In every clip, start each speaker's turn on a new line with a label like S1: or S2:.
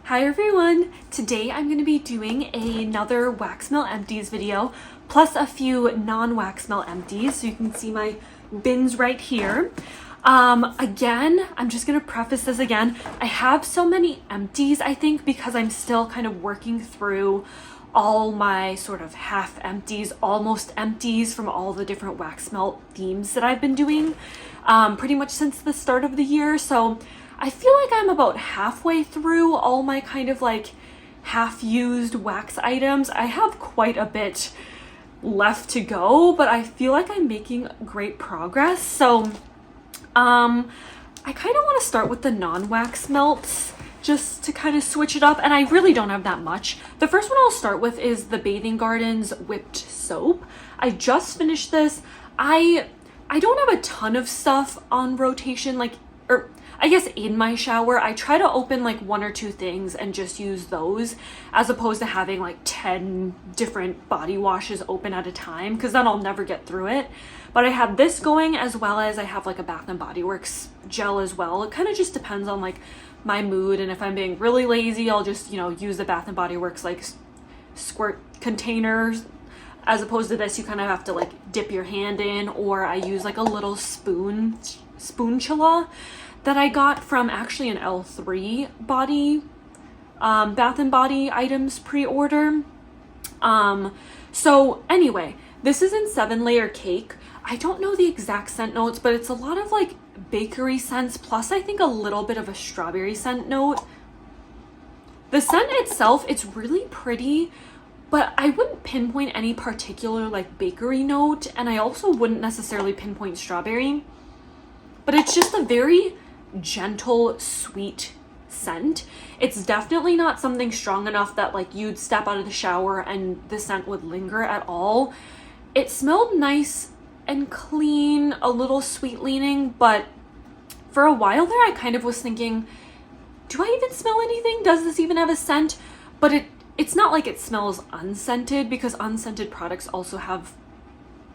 S1: Hi everyone! Today I'm going to be doing another Wax Melt Empties video, plus a few non-Wax Melt Empties, so you can see my bins right here. Again, I'm just going to preface this again. I have so many empties, I think, because I'm still kind of working through all my sort of half empties, almost empties from all the different wax melt themes that I've been doing pretty much since the start of the year. So I feel like I'm about halfway through all my kind of like half-used wax items. I have quite a bit left to go, but I feel like I'm making great progress. So I kind of want to start with the non-wax melts just to kind of switch it up, and I really don't have that much. The first one I'll start with is the Bathing Gardens whipped soap. I just finished this. I don't have a ton of stuff on rotation, I guess in my shower. I try to open like one or two things and just use those, as opposed to having like 10 different body washes open at a time, because then I'll never get through it. But I have this going, as well as I have like a Bath and Body Works gel as well. It kind of just depends on like my mood, and if I'm being really lazy, I'll just, you know, use the Bath and Body Works like squirt containers. As opposed to this, you kind of have to like dip your hand in, or I use like a little spoonchula that I got from actually an L3 body Bath and Body items pre-order. So anyway, this is in 7-layer cake. I don't know the exact scent notes, but it's a lot of like bakery scents, plus I think a little bit of a strawberry scent note. The scent itself, it's really pretty, but I wouldn't pinpoint any particular like bakery note, and I also wouldn't necessarily pinpoint strawberry, but it's just a very gentle, sweet scent. It's definitely not something strong enough that like you'd step out of the shower and the scent would linger at all. It smelled nice and clean, a little sweet leaning, but for a while there I kind of was thinking, do I even smell anything? Does this even have a scent? But it's not like it smells unscented, because unscented products also have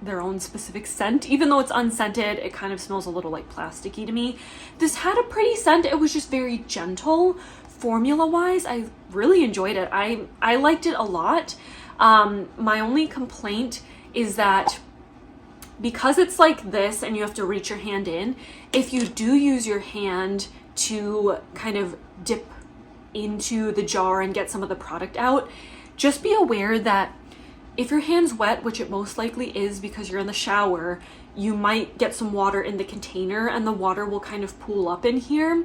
S1: their own specific scent. Even though it's unscented, it kind of smells a little like plasticky to me. This had a pretty scent. It was just very gentle. Formula wise, I really enjoyed it. I liked it a lot. My only complaint is that because it's like this and you have to reach your hand in, if you do use your hand to kind of dip into the jar and get some of the product out, just be aware that if your hand's wet, which it most likely is because you're in the shower, you might get some water in the container and the water will kind of pool up in here.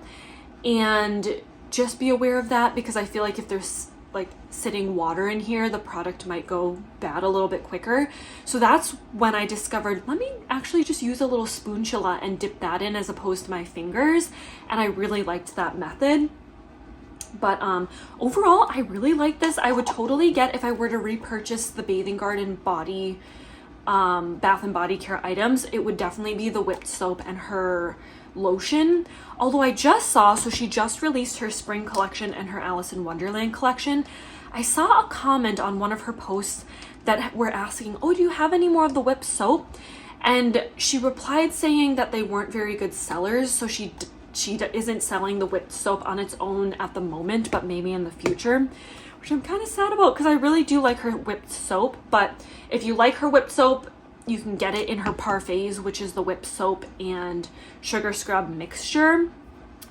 S1: And just be aware of that, because I feel like if there's like sitting water in here, the product might go bad a little bit quicker. So that's when I discovered, let me actually just use a little spoonchula and dip that in as opposed to my fingers. And I really liked that method. But overall, I really like this. I would totally get, if I were to repurchase the Bathing Garden body Bath and Body Care items, it would definitely be the whipped soap and her lotion. Although I just saw, so she just released her spring collection and her Alice in Wonderland collection. I saw a comment on one of her posts that were asking, oh, do you have any more of the whipped soap? And she replied saying that they weren't very good sellers, so she isn't selling the whipped soap on its own at the moment, but maybe in the future, which I'm kind of sad about, because I really do like her whipped soap. But if you like her whipped soap, you can get it in her parfaits, which is the whipped soap and sugar scrub mixture.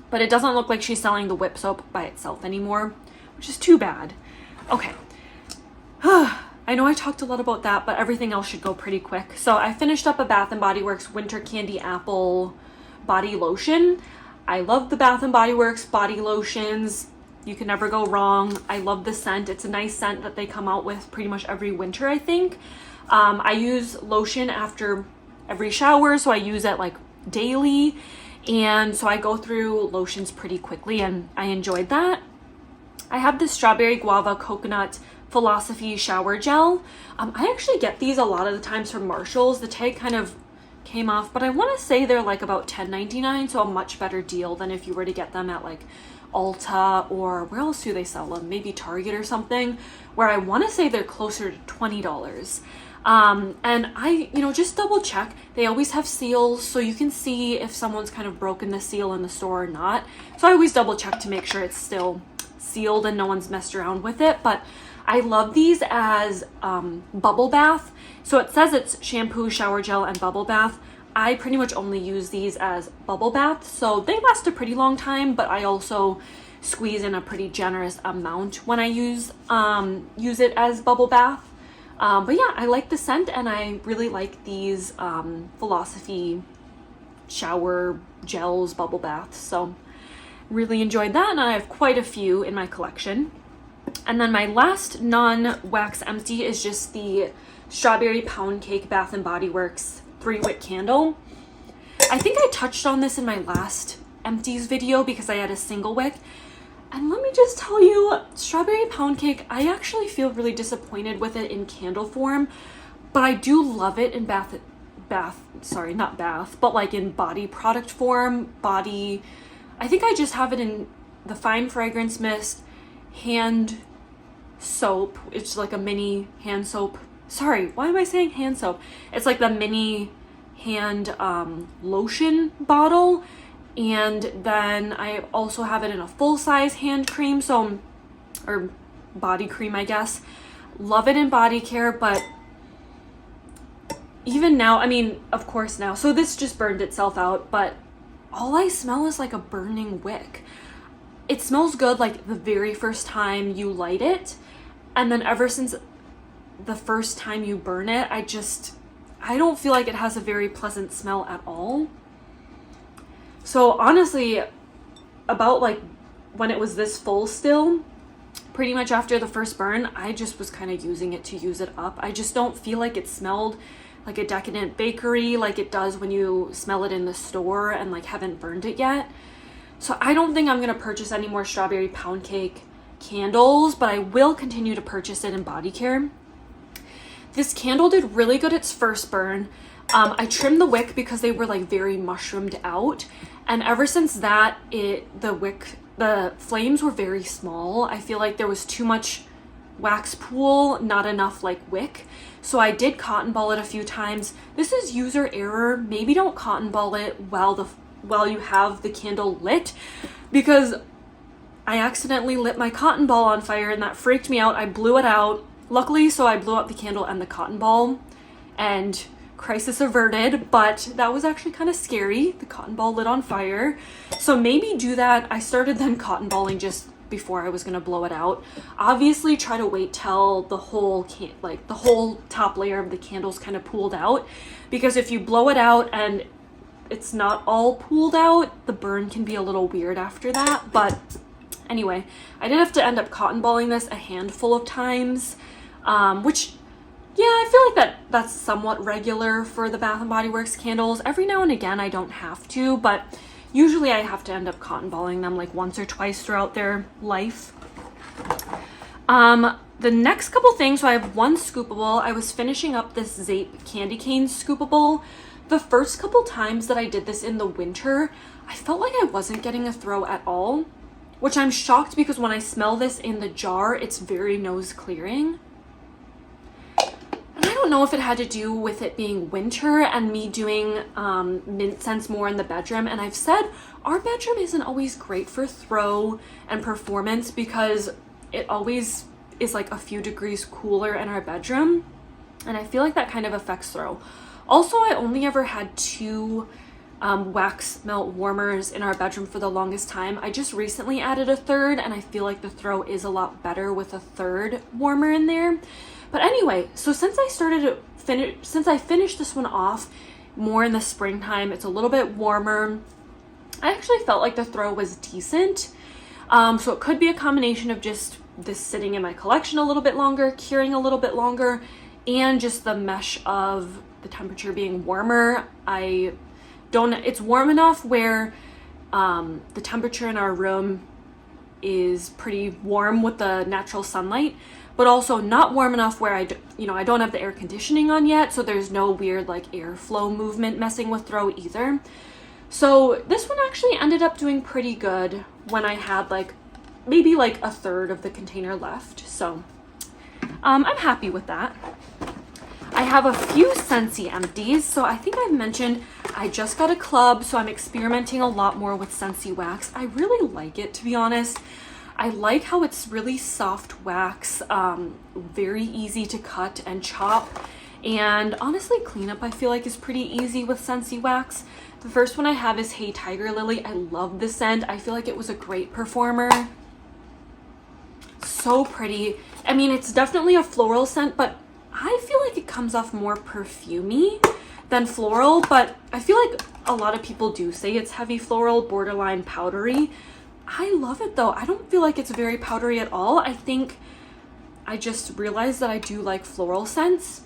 S1: But it doesn't look like she's selling the whipped soap by itself anymore, which is too bad. Okay. I know I talked a lot about that, but everything else should go pretty quick. So I finished up a Bath and Body Works Winter Candy Apple body lotion. I love the Bath and Body Works body lotions. You can never go wrong. I love the scent. It's a nice scent that they come out with pretty much every winter, I think. I use lotion after every shower, so I use it like daily. And so I go through lotions pretty quickly, and I enjoyed that. I have this Strawberry Guava Coconut Philosophy Shower Gel. I actually get these a lot of the times from Marshall's. The tag kind of came off, but I want to say they're like about $10.99, so a much better deal than if you were to get them at like Ulta, or where else do they sell them? Maybe Target or something, where I want to say they're closer to $20. And I, just double check. They always have seals, so you can see if someone's kind of broken the seal in the store or not. So I always double check to make sure it's still sealed and no one's messed around with it, but I love these as bubble bath. So it says it's shampoo, shower gel, and bubble bath. I pretty much only use these as bubble bath, so they last a pretty long time, but I also squeeze in a pretty generous amount when I use it as bubble bath. But yeah, I like the scent, and I really like these Philosophy shower gels bubble baths, so really enjoyed that, and I have quite a few in my collection. And then my last non-wax empty is just the Strawberry Pound Cake Bath & Body Works 3-wick candle. I think I touched on this in my last empties video because I had a single wick. And let me just tell you, Strawberry Pound Cake, I actually feel really disappointed with it in candle form, but I do love it in like in body product form. I think I just have it in the Fine Fragrance Mist hand soap. It's like a mini hand soap. Sorry, why am I saying hand soap? It's like the mini hand lotion bottle. And then I also have it in a full-size hand cream, or body cream, I guess. Love it in body care, but even now, I mean, of course now, so this just burned itself out, but all I smell is like a burning wick. It smells good like the very first time you light it, and then ever since the first time you burn it, I don't feel like it has a very pleasant smell at all. So honestly, about like when it was this full still, pretty much after the first burn, I just was kind of using it to use it up. I just don't feel like it smelled like a decadent bakery like it does when you smell it in the store and like haven't burned it yet. So I don't think I'm going to purchase any more Strawberry Pound Cake candles, but I will continue to purchase it in body care. This candle did really good its first burn. I trimmed the wick because they were like very mushroomed out, and ever since that, the flames were very small. I feel like there was too much wax pool, not enough like wick. So I did cotton ball it a few times. This is user error. Maybe don't cotton ball it while you have the candle lit, because I accidentally lit my cotton ball on fire and that freaked me out. I blew it out. Luckily, so I blew out the candle and the cotton ball, and crisis averted, but that was actually kind of scary. The cotton ball lit on fire. So maybe do that. I started then cotton balling just before I was going to blow it out. Obviously try to wait till the whole top layer of the candles kind of pooled out, because if you blow it out and it's not all pooled out, the burn can be a little weird after that. But anyway, I did have to end up cotton balling this a handful of times, which, yeah, I feel like that's somewhat regular for the Bath & Body Works candles. Every now and again I don't have to, but usually I have to end up cotton balling them like once or twice throughout their life. The next couple things, so I have one Scoopable. I was finishing up this Zeep candy cane Scoopable. The first couple times that I did this in the winter, I felt like I wasn't getting a throw at all, which I'm shocked because when I smell this in the jar, it's very nose clearing. And I don't know if it had to do with it being winter and me doing mint scents more in the bedroom. And I've said our bedroom isn't always great for throw and performance because it always is like a few degrees cooler in our bedroom. And I feel like that kind of affects throw. Also, I only ever had 2 wax melt warmers in our bedroom for the longest time. I just recently added a third, and I feel like the throw is a lot better with a third warmer in there. But anyway, so since I finished this one off more in the springtime, it's a little bit warmer. I actually felt like the throw was decent. So it could be a combination of just this sitting in my collection a little bit longer, curing a little bit longer, and just the mesh of the temperature being warmer. It's warm enough where the temperature in our room is pretty warm with the natural sunlight, but also not warm enough where I don't have the air conditioning on yet, so there's no weird like airflow movement messing with throw either. So this one actually ended up doing pretty good when I had maybe a third of the container left. So I'm happy with that. I have a few Scentsy empties. So I think I've mentioned I just got a club, so I'm experimenting a lot more with Scentsy wax. I really like it, to be honest. I like how it's really soft wax, very easy to cut and chop. And honestly, cleanup I feel like is pretty easy with Scentsy wax. The first one I have is Hey Tiger Lily. I love the scent. I feel like it was a great performer. So pretty. I mean, it's definitely a floral scent, but I feel like it comes off more perfumey than floral, but I feel like a lot of people do say it's heavy floral, borderline powdery. I love it though. I don't feel like it's very powdery at all. I think I just realized that I do like floral scents.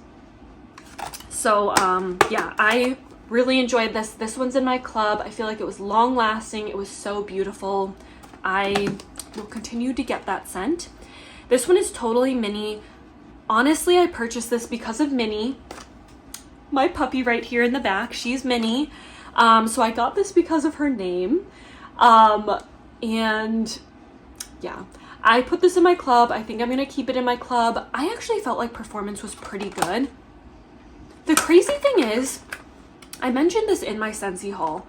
S1: So yeah, I really enjoyed this. This one's in my club. I feel like it was long lasting. It was so beautiful. I will continue to get that scent. This one is totally Minnie. Honestly, I purchased this because of Minnie. My puppy right here in the back, she's Minnie. So I got this because of her name. And yeah, I put this in my club. I think I'm gonna keep it in my club. I actually felt like performance was pretty good. The crazy thing is, I mentioned this in my Scentsy haul.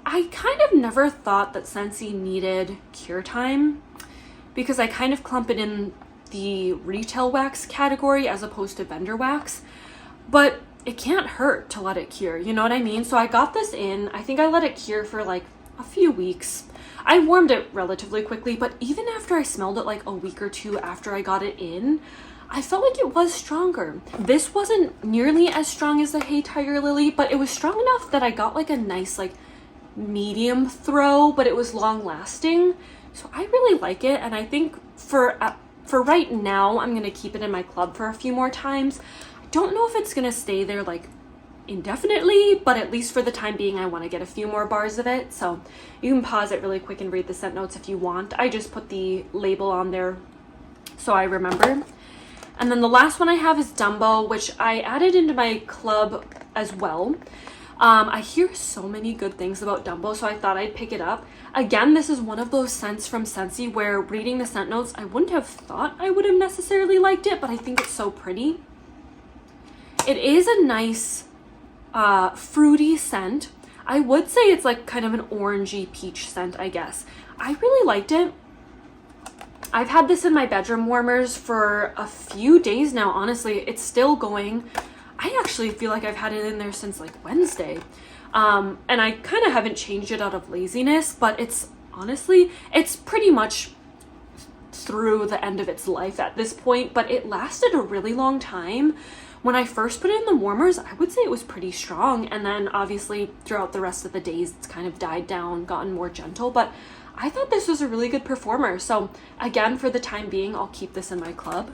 S1: I kind of never thought that Scentsy needed cure time because I kind of clump it in the retail wax category as opposed to vendor wax, but it can't hurt to let it cure, you know what I mean? So I got this in, I think I let it cure for like a few weeks. I warmed it relatively quickly, but even after I smelled it like a week or two after I got it in, I felt like it was stronger. This wasn't nearly as strong as the Hey Tiger Lily, but it was strong enough that I got like a nice like medium throw, but it was long lasting. So I really like it, and I think for right now, I'm gonna keep it in my club for a few more times. I don't know if it's gonna stay there like indefinitely, but at least for the time being, I want to get a few more bars of it. So you can pause it really quick and read the scent notes if you want. I just put the label on there so I remember. And then the last one I have is Dumbo, which I added into my club as well. I hear so many good things about Dumbo, so I thought I'd pick it up. Again, this is one of those scents from Scentsy where reading the scent notes, I wouldn't have thought I would have necessarily liked it, but I think it's so pretty. It is a nice fruity scent. I would say it's like kind of an orangey peach scent, I guess. I really liked it. I've had this in my bedroom warmers for a few days now, honestly. It's still going. I actually feel like I've had it in there since like Wednesday. And I kind of haven't changed it out of laziness, but it's honestly, it's pretty much through the end of its life at this point, but it lasted a really long time. When I first put it in the warmers, I would say it was pretty strong. And then obviously throughout the rest of the days, it's kind of died down, gotten more gentle, but I thought this was a really good performer. So again, for the time being, I'll keep this in my club.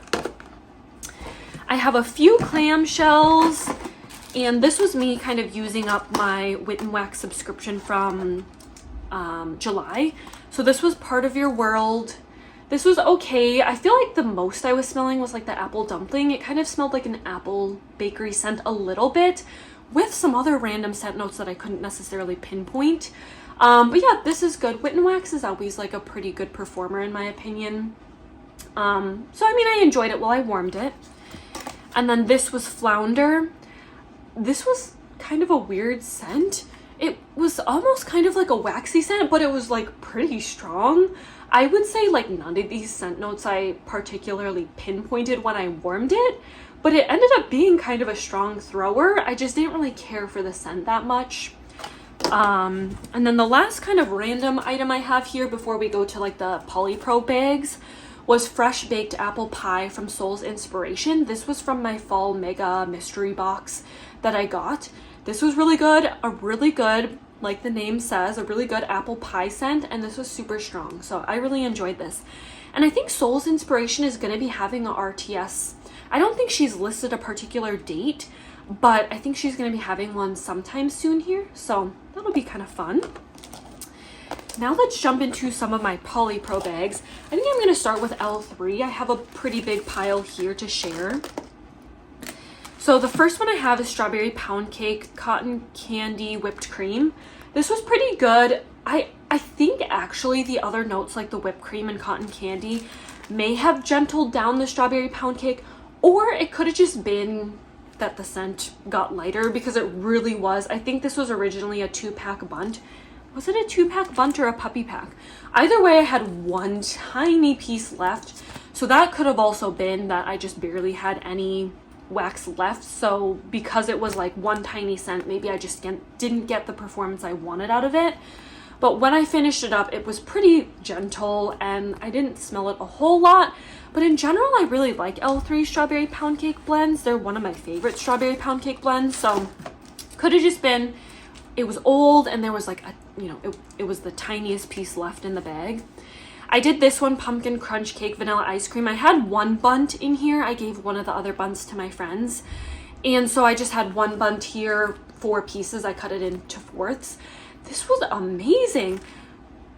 S1: I have a few clamshells, and this was me kind of using up my Witt and Wax subscription from July. So this was Part of Your World. This was okay. I feel like the most I was smelling was like the apple dumpling. It kind of smelled like an apple bakery scent a little bit, with some other random scent notes that I couldn't necessarily pinpoint. But yeah, this is good. Witt and Wax is always like a pretty good performer in my opinion. So I mean, I enjoyed it while I warmed it. And then this was Flounder. This was kind of a weird scent. It was almost kind of like a waxy scent, but it was like pretty strong. I would say like none of these scent notes I particularly pinpointed when I warmed it, but it ended up being kind of a strong thrower. I just didn't really care for the scent that much. And then the last kind of random item I have here before we go to like the Polypro bags was Fresh Baked Apple Pie from Soul's Inspiration. This was from my fall mega mystery box that I got. This was really good, a really good, like the name says, a really good apple pie scent, and this was super strong. So I really enjoyed this. And I think Soul's Inspiration is going to be having a RTS. I don't think she's listed a particular date, but I think she's going to be having one sometime soon here. So that'll be kind of fun. Now let's jump into some of my Polypro bags. I think I'm going to start with L3. I have a pretty big pile here to share. So the first one I have is Strawberry Pound Cake Cotton Candy Whipped Cream. This was pretty good. I think actually the other notes like the whipped cream and cotton candy may have gentled down the Strawberry Pound Cake, or it could have just been that the scent got lighter because it really was. I think this was originally a 2-pack bunt. Was it a 2-pack bunt or a puppy pack? Either way, I had one tiny piece left. So that could have also been that I just barely had any wax left. So because it was like one tiny scent, maybe I just didn't get the performance I wanted out of it. But when I finished it up, it was pretty gentle and I didn't smell it a whole lot. But in general, I really like L3 strawberry pound cake blends. They're one of my favorite strawberry pound cake blends. So could have just been, it was old and there was like a, you know, it was the tiniest piece left in the bag. I did this one, pumpkin crunch cake vanilla ice cream. I had one bunt in here. I gave one of the other bunts to my friends. And so I just had one bunt here, 4 pieces. I cut it into 4ths. This was amazing.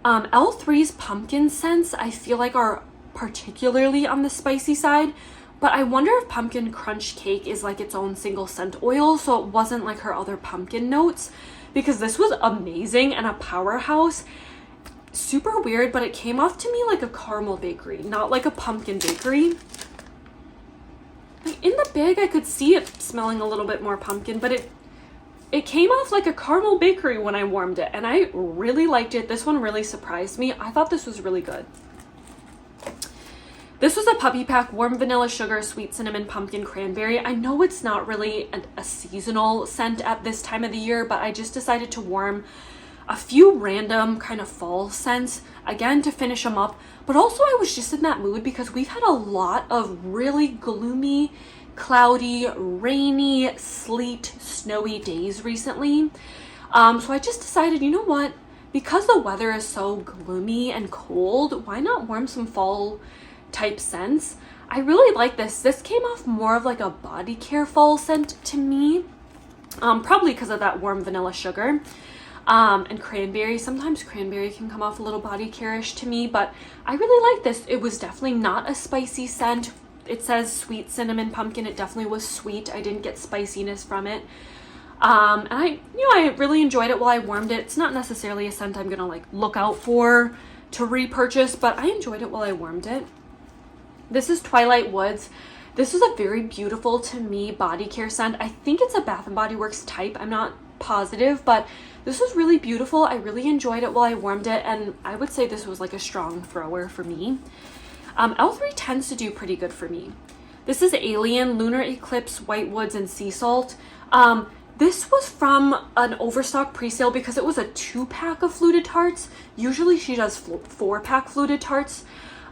S1: L3's pumpkin scents, I feel like are particularly on the spicy side, but I wonder if pumpkin crunch cake is like its own single scent oil, so it wasn't like her other pumpkin notes, because this was amazing and a powerhouse. Super weird, but it came off to me like a caramel bakery, not like a pumpkin bakery. Like in the bag, I could see it smelling a little bit more pumpkin, but it came off like a caramel bakery when I warmed it, and I really liked it. This one really surprised me. I thought this was really good. This was a puppy pack, warm vanilla sugar, sweet cinnamon, pumpkin, cranberry. I know it's not really a seasonal scent at this time of the year, but I just decided to warm a few random kind of fall scents, again, to finish them up. But also I was just in that mood because we've had a lot of really gloomy, cloudy, rainy, sleet, snowy days recently. So I just decided, you know what? Because the weather is so gloomy and cold, why not warm some fall type scents? I really like this. This came off more of like a body care fall scent to me. Probably because of that warm vanilla sugar. And cranberry. Sometimes cranberry can come off a little body care-ish to me, but I really like this. It was definitely not a spicy scent. It says sweet cinnamon pumpkin. It definitely was sweet. I didn't get spiciness from it. And I really enjoyed it while I warmed it. It's not necessarily a scent I'm gonna like look out for to repurchase, but I enjoyed it while I warmed it. This is Twilight Woods. This is a very beautiful to me body care scent. I think it's a Bath & Body Works type. I'm not positive, but this was really beautiful. I really enjoyed it while I warmed it, and I would say this was like a strong thrower for me. L3 tends to do pretty good for me. This is Alien, Lunar, Eclipse, White Woods, and Sea Salt. This was from an overstock pre-sale because it was a 2-pack of fluted tarts. Usually she does 4-pack fluted tarts,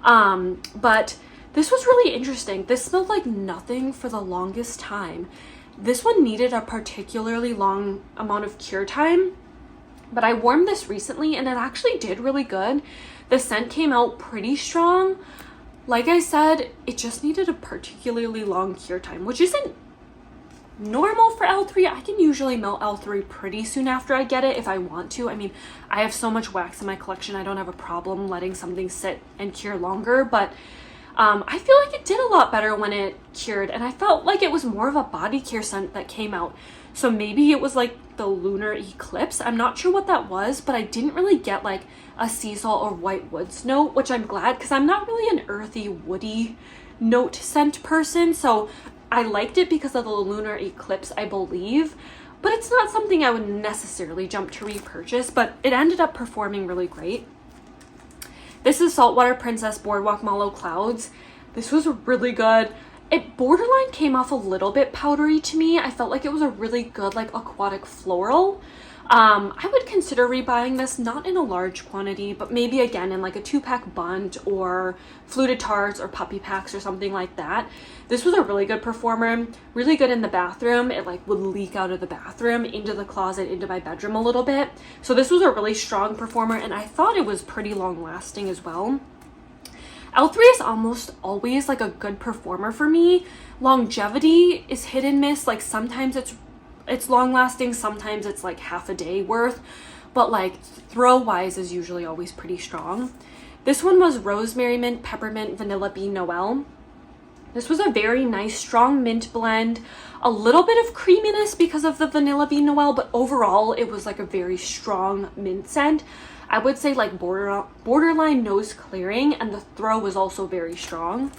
S1: but this was really interesting. This smelled like nothing for the longest time. This one needed a particularly long amount of cure time, but I warmed this recently and it actually did really good. The scent came out pretty strong. Like I said, it just needed a particularly long cure time, which isn't normal for L3. I can usually melt L3 pretty soon after I get it if I want to. I mean, I have so much wax in my collection, I don't have a problem letting something sit and cure longer, but I feel like it did a lot better when it cured, and I felt like it was more of a body care scent that came out. So maybe it was like the Lunar Eclipse. I'm not sure what that was, but I didn't really get like a sea salt or white woods note, which I'm glad because I'm not really an earthy, woody note scent person. So I liked it because of the Lunar Eclipse, I believe, but it's not something I would necessarily jump to repurchase, but it ended up performing really great. This is Saltwater Princess Boardwalk Mallo Clouds. This was really good. It borderline came off a little bit powdery to me. I felt like it was a really good like aquatic floral. I would consider rebuying this, not in a large quantity, but maybe again in like a 2-pack bunt or fluted tarts or puppy packs or something like that. This was a really good performer, really good in the bathroom. It like would leak out of the bathroom into the closet, into my bedroom a little bit. So this was a really strong performer, and I thought it was pretty long lasting as well. L3 is almost always like a good performer for me. Longevity is hit and miss. Like sometimes it's long lasting, sometimes it's like half a day worth, but like throw wise is usually always pretty strong. This one was Rosemary, Mint, Peppermint, Vanilla Bean, Noel. This was a very nice strong mint blend, a little bit of creaminess because of the Vanilla Bean Noel, but overall it was like a very strong mint scent. I would say like borderline nose clearing, and the throw was also very strong.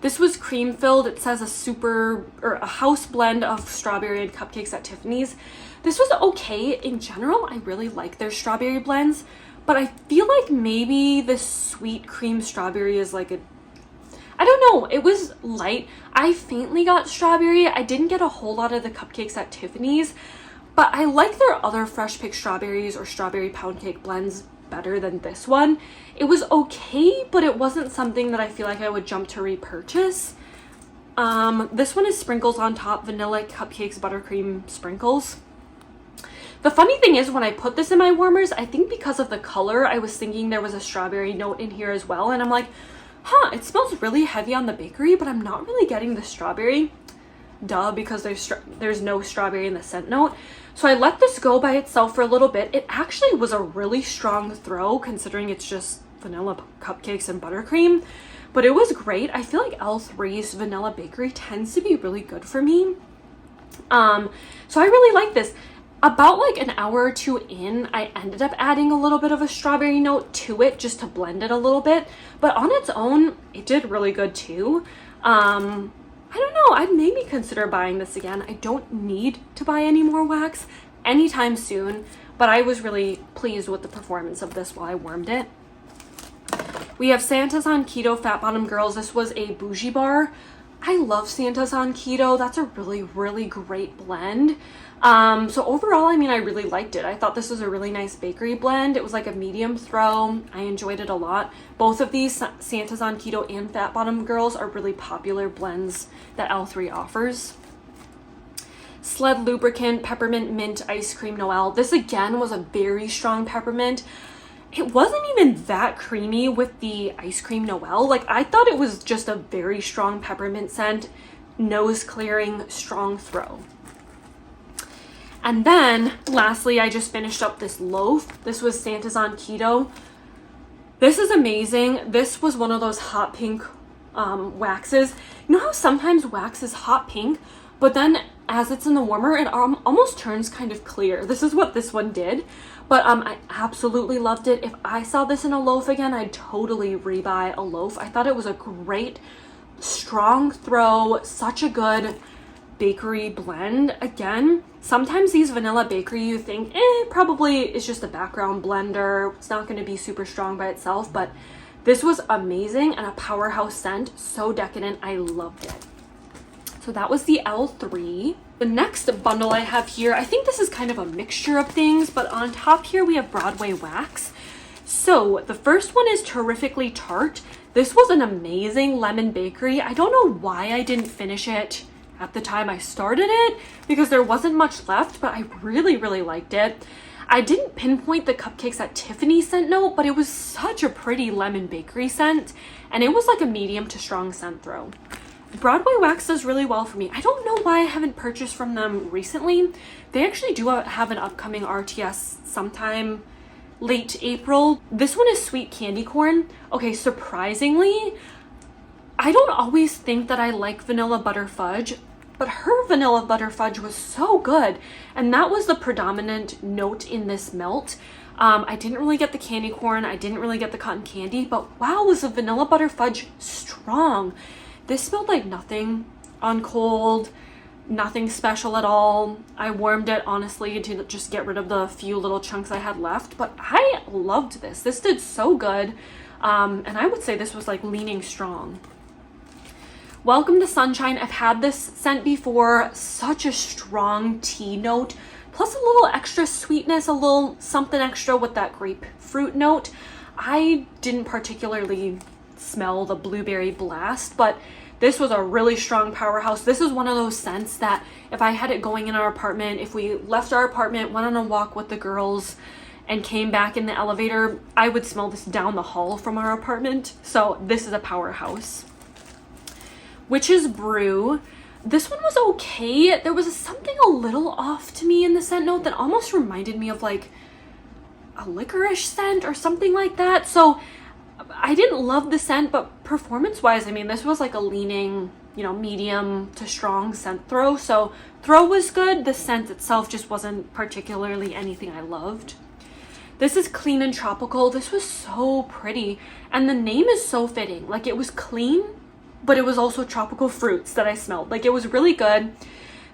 S1: This was cream filled. It says a house blend of strawberry and cupcakes at Tiffany's. This was okay. In general, I really like their strawberry blends, but I feel like maybe the sweet cream strawberry is like I don't know, it was light. I faintly got strawberry. I didn't get a whole lot of the cupcakes at Tiffany's, but I like their other fresh picked strawberries or strawberry pound cake blends better than this one. It was okay, but it wasn't something that I feel like I would jump to repurchase. This one is sprinkles on top, vanilla cupcakes, buttercream sprinkles. The funny thing is when I put this in my warmers, I think because of the color, I was thinking there was a strawberry note in here as well. And I'm like, huh, it smells really heavy on the bakery, but I'm not really getting the strawberry. Duh, because there's no strawberry in the scent note. So I let this go by itself for a little bit. It actually was a really strong throw considering it's just vanilla cupcakes and buttercream, but it was great. I feel like L3's vanilla bakery tends to be really good for me. So I really like this. About like an hour or two in, I ended up adding a little bit of a strawberry note to it just to blend it a little bit, but on its own, it did really good too. I don't know, I'd maybe consider buying this again. I don't need to buy any more wax anytime soon, but I was really pleased with the performance of this while I warmed it. We have Santa's on Keto Fat Bottom Girls. This was a bougie bar. I love Santa's on Keto. That's a really, really great blend. So overall, I mean, I really liked it. I thought this was a really nice bakery blend. It was like a medium throw. I enjoyed it a lot. Both of these, Santa's on Keto and Fat Bottom Girls, are really popular blends that L3 offers. Sled Lubricant, Peppermint, Mint, Ice Cream, Noel. This again was a very strong peppermint. It wasn't even that creamy with the Ice Cream Noel. Like, I thought it was just a very strong peppermint scent, nose clearing, strong throw. And then, lastly, I just finished up this loaf. This was Santa's on Keto. This is amazing. This was one of those hot pink waxes. You know how sometimes wax is hot pink, but then as it's in the warmer, it almost turns kind of clear. This is what this one did. But I absolutely loved it. If I saw this in a loaf again, I'd totally rebuy a loaf. I thought it was a great, strong throw, such a good bakery blend. Again, sometimes these vanilla bakery, you think, probably is just a background blender. It's not going to be super strong by itself, but this was amazing and a powerhouse scent. So decadent. I loved it. So that was the L3. The next bundle I have here, I think this is kind of a mixture of things, but on top here we have Broadway Wax. So the first one is Terrifically Tart. This was an amazing lemon bakery. I don't know why I didn't finish it at the time I started it because there wasn't much left, but I really, really liked it. I didn't pinpoint the Cupcakes at Tiffany scent note, but it was such a pretty lemon bakery scent, and it was like a medium to strong scent throw. Broadway Wax does really well for me. I don't know why I haven't purchased from them recently. They actually do have an upcoming RTS sometime late April. This one is Sweet Candy Corn. Okay, surprisingly, I don't always think that I like vanilla butter fudge, but her vanilla butter fudge was so good, and that was the predominant note in this melt. I didn't really get the candy corn, I didn't really get the cotton candy, but wow, was the vanilla butter fudge strong. This smelled like nothing on cold, nothing special at all. I warmed it honestly to just get rid of the few little chunks I had left, but I loved this. This did so good, and I would say this was like leaning strong. Welcome to Sunshine. I've had this scent before. Such a strong tea note, plus a little extra sweetness, a little something extra with that grapefruit note. I didn't particularly smell the blueberry blast, but this was a really strong powerhouse. This is one of those scents that if I had it going in our apartment, if we left our apartment, went on a walk with the girls, and came back in the elevator, I would smell this down the hall from our apartment. So this is a powerhouse. Witch's Brew. This one was okay. There was something a little off to me in the scent note that almost reminded me of like a licorice scent or something like that. So I didn't love the scent, but performance wise, I mean, this was like a leaning, medium to strong scent throw. So throw was good. The scent itself just wasn't particularly anything I loved. This is Clean and Tropical. This was so pretty. And the name is so fitting. Like, it was clean, but it was also tropical fruits that I smelled. Like, it was really good.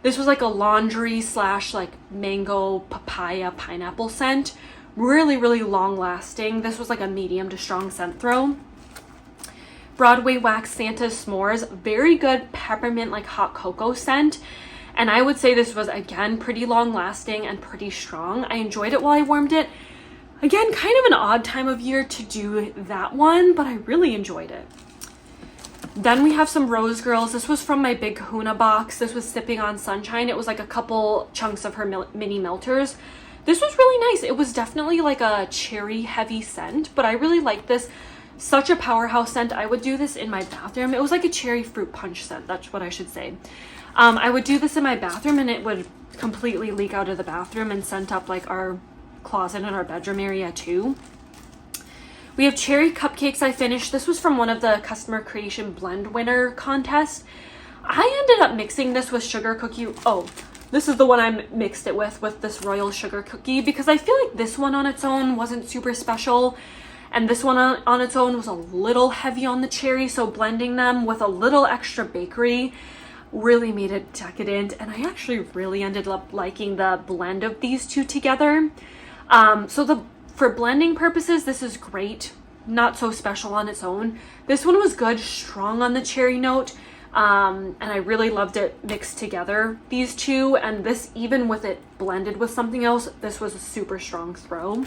S1: This was like a laundry slash like mango, papaya, pineapple scent. Really, really long lasting. This was like a medium to strong scent throw. Broadway Wax Santa S'mores, very good peppermint like hot cocoa scent. And I would say this was, again, pretty long lasting and pretty strong. I enjoyed it while I warmed it. Again, kind of an odd time of year to do that one, but I really enjoyed it. Then we have some Rose Girls. This was from my Big Kahuna box. This was Sipping on Sunshine. It was like a couple chunks of her mini melters. This was really nice. It was definitely like a cherry heavy scent, but I really liked this. Such a powerhouse scent. I would do this in my bathroom. It was like a cherry fruit punch scent. That's what I should say. I would do this in my bathroom and it would completely leak out of the bathroom and scent up like our closet and our bedroom area too. We have Cherry Cupcakes I finished. This was from one of the customer creation blend winner contests. I ended up mixing this with sugar cookie. Oh, this is the one I mixed it with this royal sugar cookie, because I feel like this one on its own wasn't super special. And this one on its own was a little heavy on the cherry. So blending them with a little extra bakery really made it decadent. And I actually really ended up liking the blend of these two together. For blending purposes, this is great. Not so special on its own. This one was good, strong on the cherry note. And I really loved it mixed together, these two. And this, even with it blended with something else, this was a super strong throw.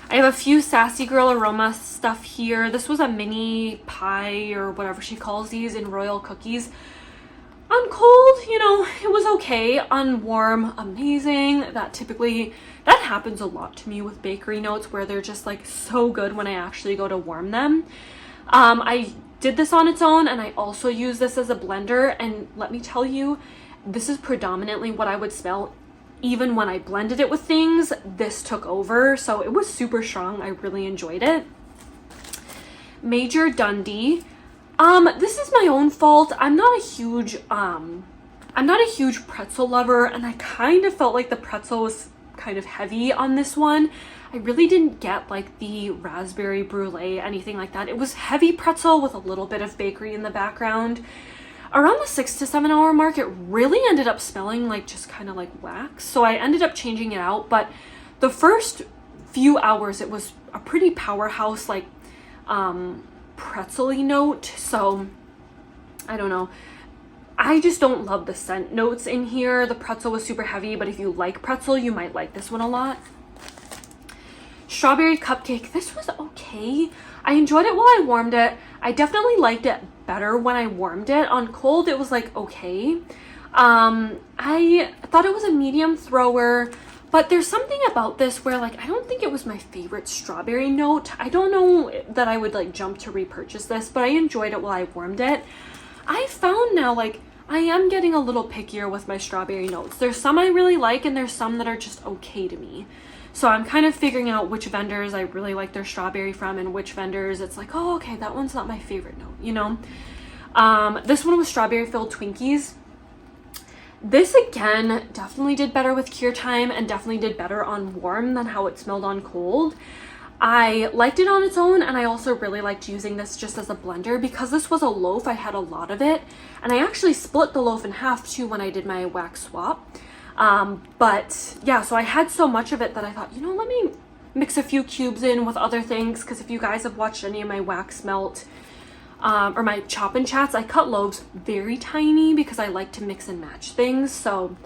S1: I have a few Sassy Girl Aroma stuff here. This was a mini pie or whatever she calls these in royal cookies. On cold, you know, it was okay. On warm, amazing. That happens a lot to me with bakery notes, where they're just like so good when I actually go to warm them. I did this on its own, and I also use this as a blender, and let me tell you, this is predominantly what I would smell. Even when I blended it with things, this took over, so it was super strong. I really enjoyed it. Major Dundee. This is my own fault. I'm not a huge pretzel lover, and I kind of felt like the pretzel was kind of heavy on this one. I really didn't get like the raspberry brulee, anything like that. It was heavy pretzel with a little bit of bakery in the background. Around the 6 to 7 hour mark, it really ended up smelling like just kind of like wax. So I ended up changing it out, but the first few hours, it was a pretty powerhouse, like pretzel-y note. So I don't know. I just don't love the scent notes in here. The pretzel was super heavy, but if you like pretzel, you might like this one a lot. Strawberry Cupcake. This was okay. I enjoyed it while I warmed it. I definitely liked it better when I warmed it. On cold, it was like okay. I thought it was a medium thrower, but there's something about this where like I don't think it was my favorite strawberry note. I don't know that I would like jump to repurchase this, but I enjoyed it while I warmed it. I found now like I am getting a little pickier with my strawberry notes. There's some I really like, and there's some that are just okay to me. So I'm kind of figuring out which vendors I really like their strawberry from, and which vendors it's like, oh, okay, that one's not my favorite note, you know? This one was strawberry filled Twinkies. This again definitely did better with cure time, and definitely did better on warm than how it smelled on cold. I liked it on its own, and I also really liked using this just as a blender. Because this was a loaf, I had a lot of it, and I actually split the loaf in half too when I did my wax swap. But yeah, so I had so much of it that I thought, you know, let me mix a few cubes in with other things. Because if you guys have watched any of my wax melt or my chop and chats, I cut loaves very tiny because I like to mix and match things. So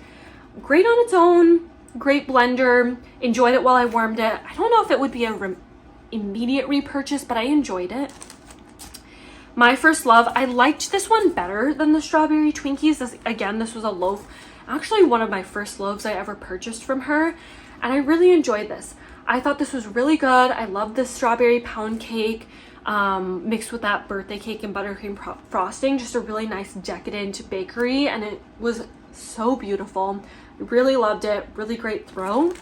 S1: great on its own, great blender. Enjoyed it while I warmed it. I don't know if it would be a immediate repurchase, but I enjoyed it. My First Love. I liked this one better than the strawberry Twinkies. This was a loaf. Actually one of my first loaves I ever purchased from her, and I really enjoyed this. I thought this was really good. I love this strawberry pound cake mixed with that birthday cake and buttercream frosting. Just a really nice decadent bakery, and it was so beautiful. I really loved it. Really great throw.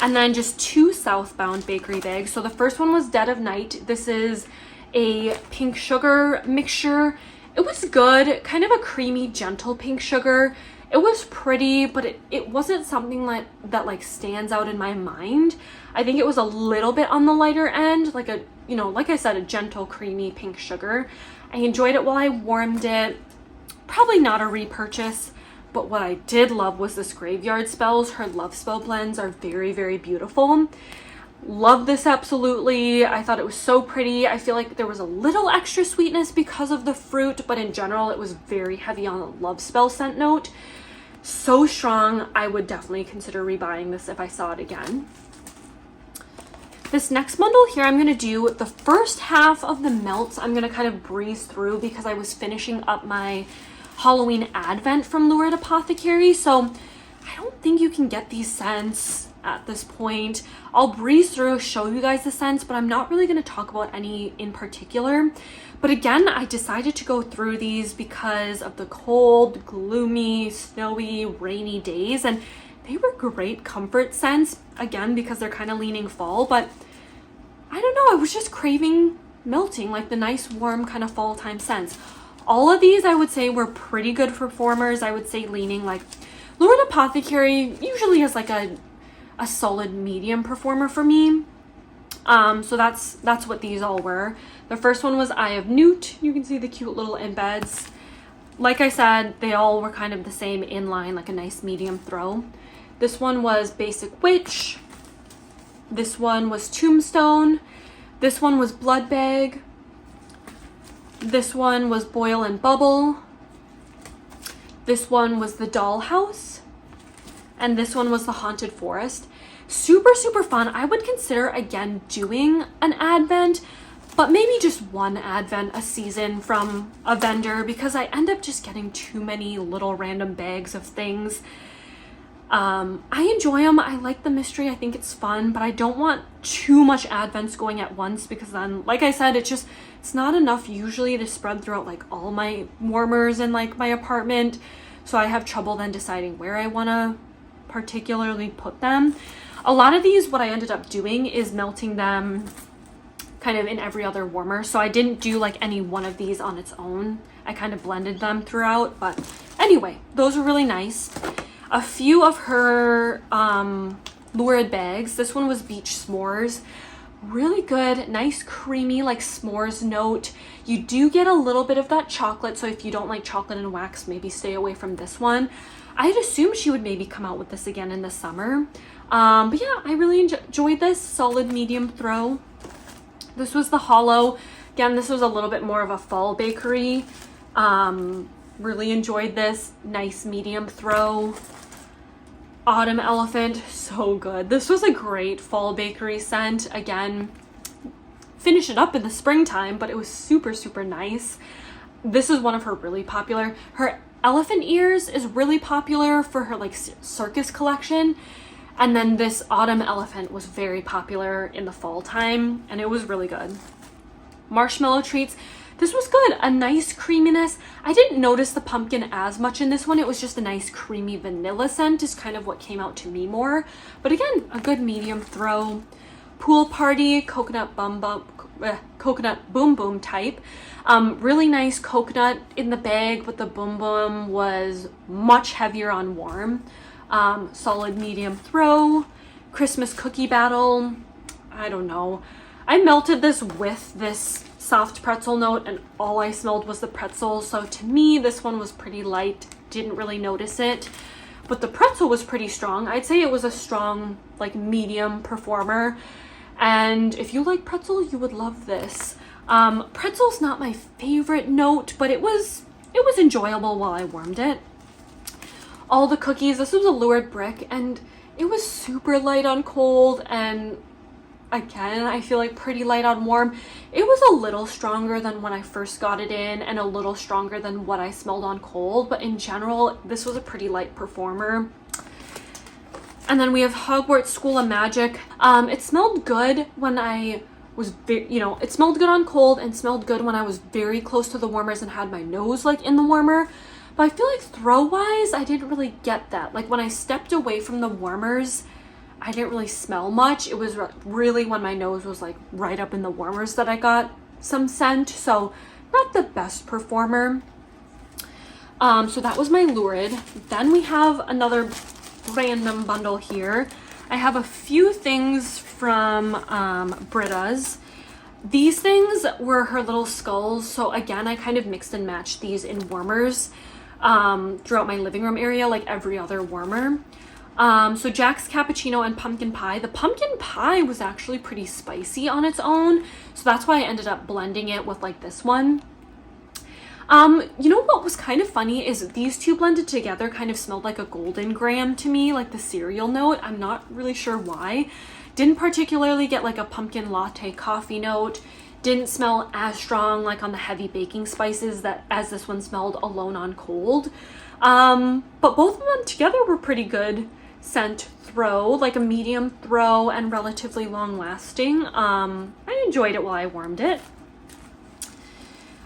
S1: And then just two Southbound bakery bags. So the first one was Dead of Night. This is a pink sugar mixture. It was good, kind of a creamy, gentle pink sugar. It was pretty, but it wasn't something that like stands out in my mind. I think it was a little bit on the lighter end, like a, like I said, a gentle, creamy pink sugar. I enjoyed it while I warmed it. probably not a repurchase. But what I did love was this Graveyard Spells. Her Love Spell blends are very, very beautiful. Love this absolutely. I thought it was so pretty. I feel like there was a little extra sweetness because of the fruit, but in general, it was very heavy on the Love Spell scent note. So strong. I would definitely consider rebuying this if I saw it again. This next bundle here, I'm going to do the first half of the melts. I'm going to kind of breeze through because I was finishing up my Halloween Advent from Lurid Apothecary, so I don't think you can get these scents at this point. I'll breeze through, show you guys the scents, but I'm not really going to talk about any in particular. But again, I decided to go through these because of the cold, gloomy, snowy, rainy days, and they were great comfort scents, again, because they're kind of leaning fall, but I don't know, I was just craving melting, like the nice, warm kind of fall time scents. All of these, I would say, were pretty good performers. I would say leaning like Lurid Apothecary usually has like a solid medium performer for me. So that's what these all were. The first one was Eye of Newt. You can see the cute little embeds. Like I said, they all were kind of the same inline, like a nice medium throw. This one was Basic Witch. This one was Tombstone. This one was Blood Bag. This one was Boil and Bubble. This one was the Dollhouse. And this one was the Haunted Forest. Super, super fun. I would consider, again, doing an Advent, but maybe just one Advent a season from a vendor because I end up just getting too many little random bags of things. I enjoy them. I like the mystery. I think it's fun, but I don't want too much Advents going at once because then, like I said, it's not enough usually to spread throughout like all my warmers in like my apartment. So I have trouble then deciding where I want to particularly put them. A lot of these, what I ended up doing is melting them kind of in every other warmer. So I didn't do like any one of these on its own. I kind of blended them throughout, but anyway, those are really nice. A few of her lurid bags. This one was Beach S'mores. Really good, nice creamy like s'mores note. You do get a little bit of that chocolate, so if you don't like chocolate and wax, maybe stay away from this one. I'd assume she would maybe come out with this again in the summer. But yeah, I really enjoyed this. Solid medium throw. This was the Hollow. Again, this was a little bit more of a fall bakery. Really enjoyed this. Nice medium throw. Autumn Elephant, so good. This was a great fall bakery scent. Again, finish it up in the springtime, but it was super, super nice. This is one of her really popular. Her Elephant Ears is really popular for her like Circus collection. And then this Autumn Elephant was very popular in the fall time, and it was really good. Marshmallow Treats. This was good. A nice creaminess. I didn't notice the pumpkin as much in this one. It was just a nice creamy vanilla scent is kind of what came out to me more. But again, a good medium throw. Pool Party, Coconut Boom Boom type. Really nice coconut in the bag, but the Boom Boom was much heavier on warm. Solid medium throw. Christmas Cookie Battle. I don't know. I melted this with this soft pretzel note and all I smelled was the pretzel, so to me this one was pretty light, didn't really notice it, but the pretzel was pretty strong. I'd say it was a strong like medium performer, and if you like pretzel you would love this. Pretzel's not my favorite note, but it was enjoyable while I warmed it. All the Cookies. This was a Lurid Brick and it was super light on cold, and again, I feel like pretty light on warm. It was a little stronger than when I first got it in and a little stronger than what I smelled on cold, but in general, this was a pretty light performer. And then we have Hogwarts School of Magic. It smelled good when I was, it smelled good on cold and smelled good when I was very close to the warmers and had my nose like in the warmer. But I feel like throw-wise, I didn't really get that. Like when I stepped away from the warmers, I didn't really smell much. It was really when my nose was like right up in the warmers that I got some scent. So not the best performer. So that was my Lurid. Then we have another random bundle here. I have a few things from Britta's. These things were her little skulls. So again, I kind of mixed and matched these in warmers. throughout my living room area, like every other warmer. So Jack's Cappuccino and Pumpkin Pie. The Pumpkin Pie was actually pretty spicy on its own, so that's why I ended up blending it with like this one. You know what was kind of funny is these two blended together kind of smelled like a golden graham to me, like the cereal note. I'm not really sure why. Didn't particularly get like a pumpkin latte coffee note. Didn't smell as strong like on the heavy baking spices that as this one smelled alone on cold. But both of them together were pretty good scent throw, like a medium throw and relatively long lasting. I enjoyed it while I warmed it.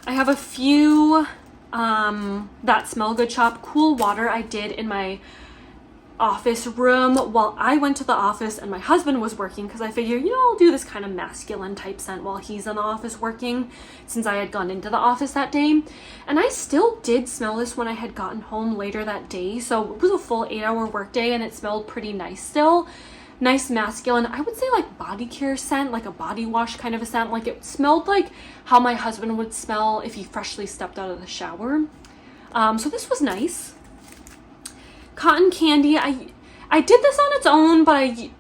S1: I have a few That Smell Good shop cool water I did in my office room while I went to the office and my husband was working, because I figured, you know, I'll do this kind of masculine type scent while he's in the office working, since I had gone into the office that day. And I still did smell this when I had gotten home later that day, so it was a full 8-hour work day and it smelled pretty nice still. Nice masculine, I would say like body care scent, like a body wash kind of a scent. Like it smelled like how my husband would smell if he freshly stepped out of the shower. So this was nice. Cotton candy, I did this on its own, but I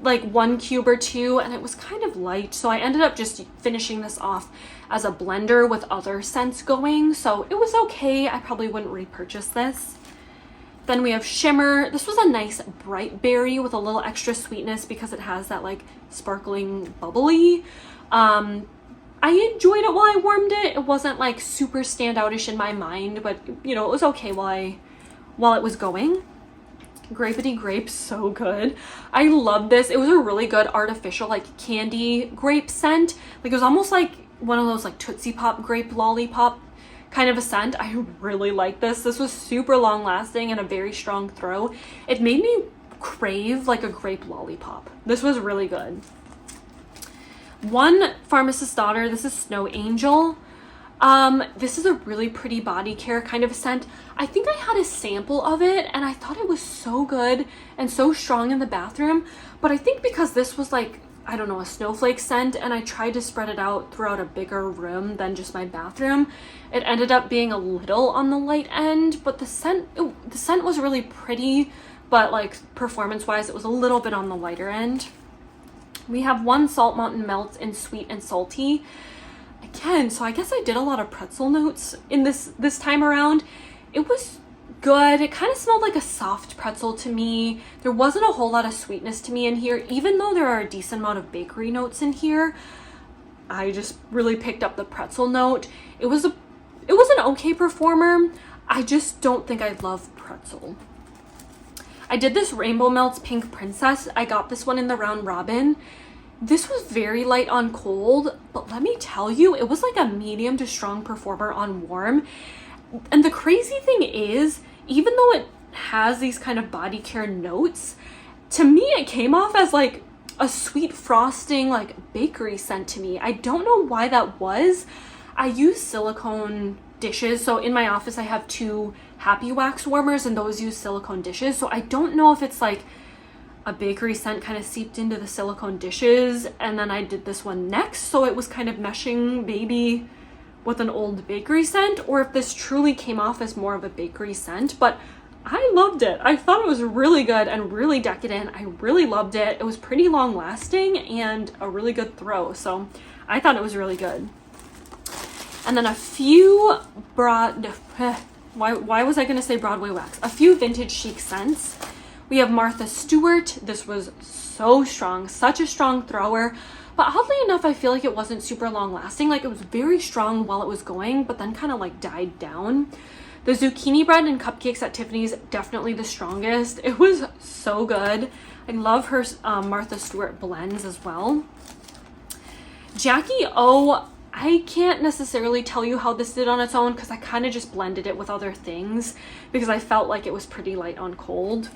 S1: like 1 cube or 2 and it was kind of light, so I ended up just finishing this off as a blender with other scents going, so it was okay. I probably wouldn't repurchase this. Then we have Shimmer. This was a nice bright berry with a little extra sweetness because it has that like sparkling bubbly. I enjoyed it while I warmed it. It wasn't like super standoutish in my mind, but you know, it was okay while it was going. Grapety Grape, so good. I love this. It was a really good artificial like candy grape scent. Like it was almost like one of those like Tootsie Pop grape lollipop kind of a scent. I really like this. This was super long lasting and a very strong throw. It made me crave like a grape lollipop. This was really good. One Pharmacist's Daughter. This is Snow Angel. This is a really pretty body care kind of a scent. I think I had a sample of it and I thought it was so good and so strong in the bathroom, but I think because this was like, I don't know, a snowflake scent and I tried to spread it out throughout a bigger room than just my bathroom, it ended up being a little on the light end, but the scent was really pretty, but like performance wise it was a little bit on the lighter end. We have one Salt Mountain Melt in Sweet and Salty. Again, so I guess I did a lot of pretzel notes in this time around. It was good. It kind of smelled like a soft pretzel to me. There wasn't a whole lot of sweetness to me in here, even though there are a decent amount of bakery notes in here. I just really picked up the pretzel note. It was an okay performer. I just don't think I love pretzel. I did this Rainbow Melts Pink Princess. I got this one in the round robin. This was very light on cold, but let me tell you, it was like a medium to strong performer on warm. And the crazy thing is, even though it has these kind of body care notes, to me it came off as like a sweet frosting, like bakery scent to me. I don't know why that was. I use silicone dishes, so in my office I have 2 Happy Wax warmers and those use silicone dishes, so I don't know if it's like a bakery scent kind of seeped into the silicone dishes and then I did this one next, so it was kind of meshing maybe with an old bakery scent, or if this truly came off as more of a bakery scent. But I loved it. I thought it was really good and really decadent. I really loved it. It was pretty long lasting and a really good throw, so I thought it was really good. And then a few why was I going to say Broadway Wax? A few vintage chic scents. We have Martha Stewart. This was so strong, such a strong thrower, but oddly enough, I feel like it wasn't super long lasting. Like it was very strong while it was going, but then kind of like died down. The Zucchini Bread and Cupcakes at Tiffany's, definitely the strongest. It was so good. I love her Martha Stewart blends as well. Jackie O, I can't necessarily tell you how this did on its own because I kind of just blended it with other things because I felt like it was pretty light on cold.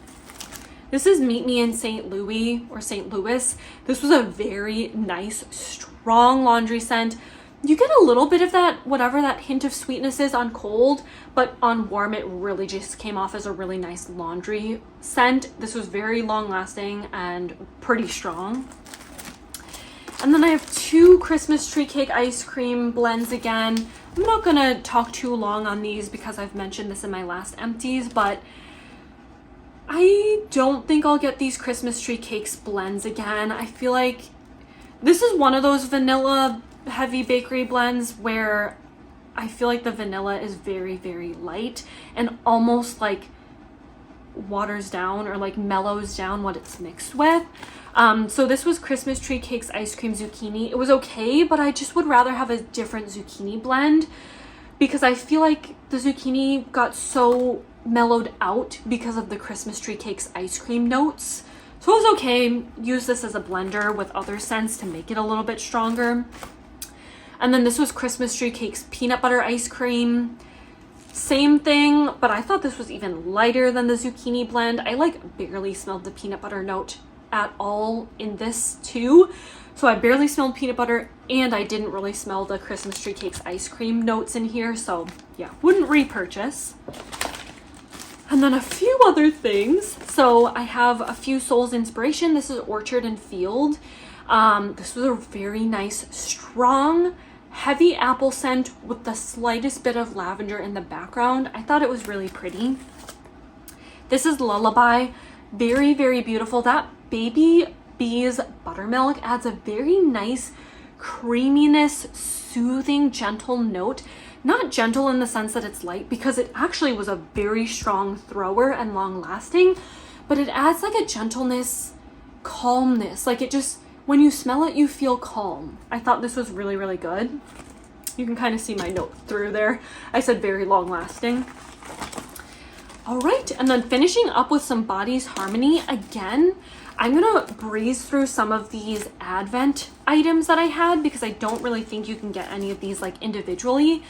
S1: This is Meet Me in St. Louis or St. Louis. This was a very nice, strong laundry scent. You get a little bit of that, whatever that hint of sweetness is on cold, but on warm, it really just came off as a really nice laundry scent. This was very long lasting and pretty strong. And then I have 2 Christmas tree cake ice cream blends again. I'm not gonna talk too long on these because I've mentioned this in my last empties, but I don't think I'll get these Christmas tree cakes blends again. I feel like this is one of those vanilla heavy bakery blends where I feel like the vanilla is very, very light and almost like waters down or like mellows down what it's mixed with. So this was Christmas tree cakes ice cream zucchini. It was okay, but I just would rather have a different zucchini blend because I feel like the zucchini got so mellowed out because of the Christmas tree cakes ice cream notes. So it was okay. Use this as a blender with other scents to make it a little bit stronger. And then this was Christmas tree cakes peanut butter ice cream. Same thing, but I thought this was even lighter than the zucchini blend. I like barely smelled the peanut butter note at all in this too. So I barely smelled peanut butter and I didn't really smell the Christmas tree cakes ice cream notes in here. So yeah, wouldn't repurchase. And then a few other things. So I have a few Souls Inspiration. This is Orchard and Field. This was a very nice, strong, heavy apple scent with the slightest bit of lavender in the background. I thought it was really pretty. This is Lullaby. Very, very beautiful. That Baby Bees buttermilk adds a very nice creaminess, soothing, gentle note. Not gentle in the sense that it's light because it actually was a very strong thrower and long lasting, but it adds like a gentleness, calmness. Like it just, when you smell it, you feel calm. I thought this was really, really good. You can kind of see my note through there. I said very long lasting. All right, and then finishing up with some Bodies Harmony. Again, I'm gonna breeze through some of these Advent items that I had because I don't really think you can get any of these like individually.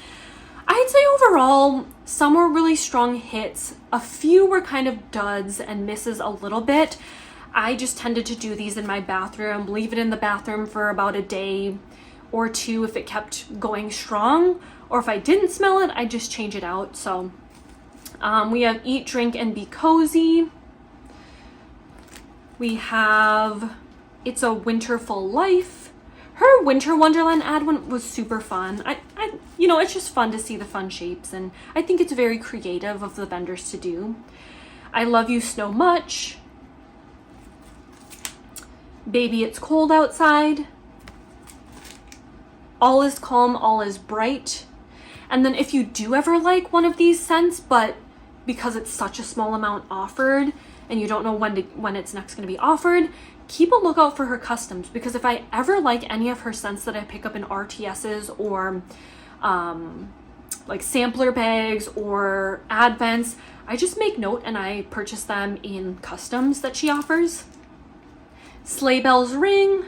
S1: I'd say overall, some were really strong hits. A few were kind of duds and misses a little bit. I just tended to do these in my bathroom, leave it in the bathroom for about a day or two if it kept going strong, or if I didn't smell it, I'd just change it out. So we have Eat, Drink, and Be Cozy. We have It's a Winterful Life. Her Winter Wonderland ad one was super fun. You know, it's just fun to see the fun shapes, and I think it's very creative of the vendors to do. I Love You So Much. Baby, It's Cold Outside. All Is Calm, All Is Bright. And then if you do ever like one of these scents, but because it's such a small amount offered and you don't know when it's next going to be offered, keep a lookout for her customs, because if I ever like any of her scents that I pick up in RTSs or like sampler bags or advents, I just make note and I purchase them in customs that she offers. Sleigh Bells Ring.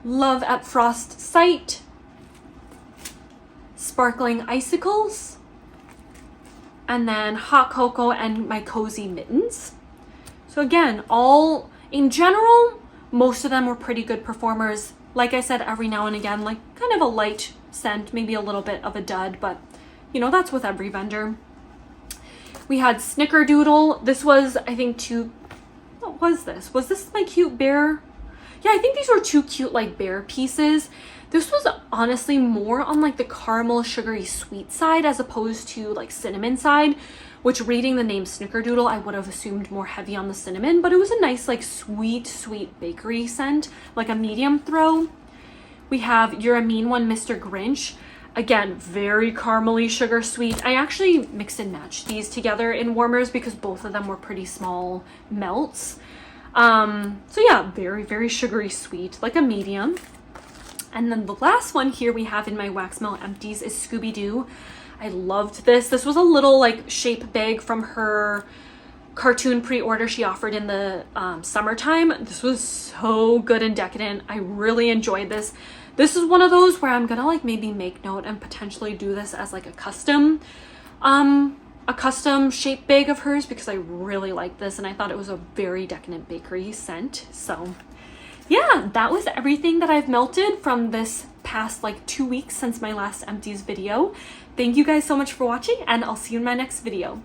S1: Love at Frost Sight. Sparkling Icicles. And then Hot Cocoa and My Cozy Mittens. So again, all in general, most of them were pretty good performers. Like I said, every now and again, like kind of a light scent, maybe a little bit of a dud, but you know, that's with every vendor. We had Snickerdoodle. This was, I think, what was this? Was this my cute bear? Yeah, I think these were 2 cute like bear pieces. This was honestly more on like the caramel sugary sweet side as opposed to like cinnamon side, which reading the name Snickerdoodle, I would have assumed more heavy on the cinnamon, but it was a nice like sweet, sweet bakery scent, like a medium throw. We have You're a Mean One, Mr. Grinch. Again, very caramely sugar sweet. I actually mixed and matched these together in warmers because both of them were pretty small melts. So yeah, very, very sugary sweet, like a medium. And then the last one here we have in my Wax Melt Empties is Scooby-Doo. I loved this. This was a little like shape bag from her cartoon pre-order she offered in the summertime. This was so good and decadent. I really enjoyed this. This is one of those where I'm gonna like maybe make note and potentially do this as like a custom shape bag of hers because I really like this and I thought it was a very decadent bakery scent. So yeah, that was everything that I've melted from this past like 2 weeks since my last empties video. Thank you guys so much for watching, and I'll see you in my next video.